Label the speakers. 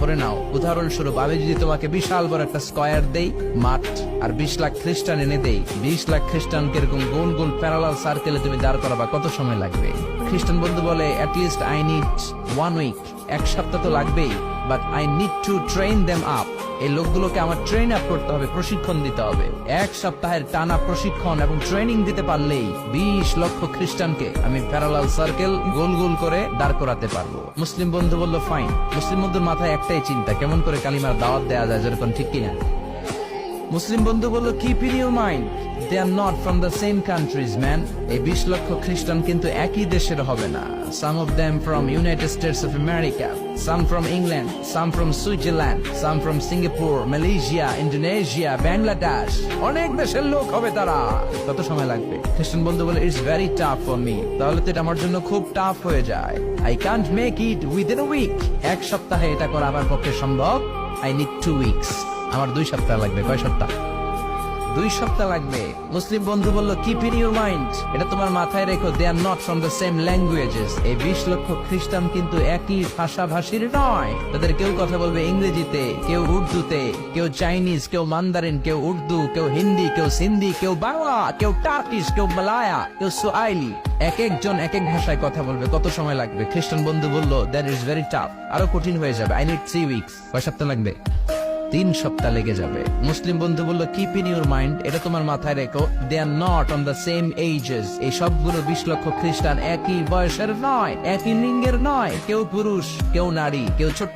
Speaker 1: ধরে নাও উদাহরণস্বরূপ আমি যদি তোমাকে বিশাল বড় একটা স্কয়ার দেই মাঠ, আর 20 লাখ খ্রিস্টান এনে দেই, 20 লাখ খ্রিস্টানকে এরকম গোল গোল প্যারালাল সার্কেলে তুমি দাঁড় করাবা, কত সময় লাগবে? খ্রিস্টান বন্ধু বলে অ্যাটলিস্ট আই নিড 1 উইক, এক সপ্তাহ তো লাগবেই, but I need to train them up. এই লোকগুলোকে আমার ট্রেন আপ করতে হবে, প্রশিক্ষণ দিতে হবে। এক সপ্তাহের টানা প্রশিক্ষণ এবং ট্রেনিং দিতে পারলেই 20 লক্ষ খ্রিস্টানকে আমি প্যারালাল সার্কেল গোল গোল করে দাঁড় করাতে পারবো। মুসলিম বন্ধু বলল ফাইন। মুসলিম বন্ধুর মাথায় একটাই চিন্তা, কেমন করে কালিমার দাওয়াত দেওয়া যায়, যেরকম ঠিক কিনা? মুসলিম বন্ধু বলল keep in your mind, they are not from the same countries man. এই 20 লক্ষ খ্রিস্টান কিন্তু একই দেশের হবে না। Some of them from United States of America, some from England, some from Switzerland, some from Singapore, Malaysia, Indonesia, Bangladesh, অনেক দেশের লোক হবে তারা। কত সময় লাগবে? খ্রিস্টান বন্ধু বলে it's very tough for me. তাহলে তো এটা আমার জন্য খুব টাফ হয়ে যায়। I can't make it within a week. এক সপ্তাহে এটা করা আমার পক্ষে সম্ভব। I need 2 weeks. আমার 2 সপ্তাহ লাগবে। কয় সপ্তাহ? 2 সপ্তাহ লাগবে। মুসলিম বন্ধু বলল কিপ ইন ইউর মাইন্ড, এটা তোমার মাথায় রেখো, they are not from the same languages. এই 20 লক্ষ খ্রিস্টান কিন্তু একই ভাষাভাষীর নয়। তাদের কেউ কথা বলবে ইংরেজিতে, কেউ উর্দুতে, কেউ চাইনিজ, কেউ মান্দারিন, কেউ উর্দু, কেউ হিন্দি, কেউ সিন্ধি, কেউ বাংলা, কেউ টার্কিশ, কেউ মালায়া, কেউ সোয়াইলি। এক একজন এক এক ভাষায় কথা বলবে। কত সময় লাগবে? খ্রিস্টান বন্ধু বলল দ্যাট ইজ ভেরি টাফ, আরো কঠিন হয়ে যাবে। I need 3 weeks. কয় সপ্তাহ লাগবে? 3 সপ্তাহ লেগে যাবে। মুসলিম বন্ধু বলল কিপ ইন ইউর মাইন্ড, এটা তোমার মাথায় রেখো, they are not on the same ages. এই সবগুলো 20 লক্ষ খ্রিস্টান একই বয়সের নয়, একই লিঙ্গের নয়। কেউ পুরুষ, কেউ নারী, কেউ ছোট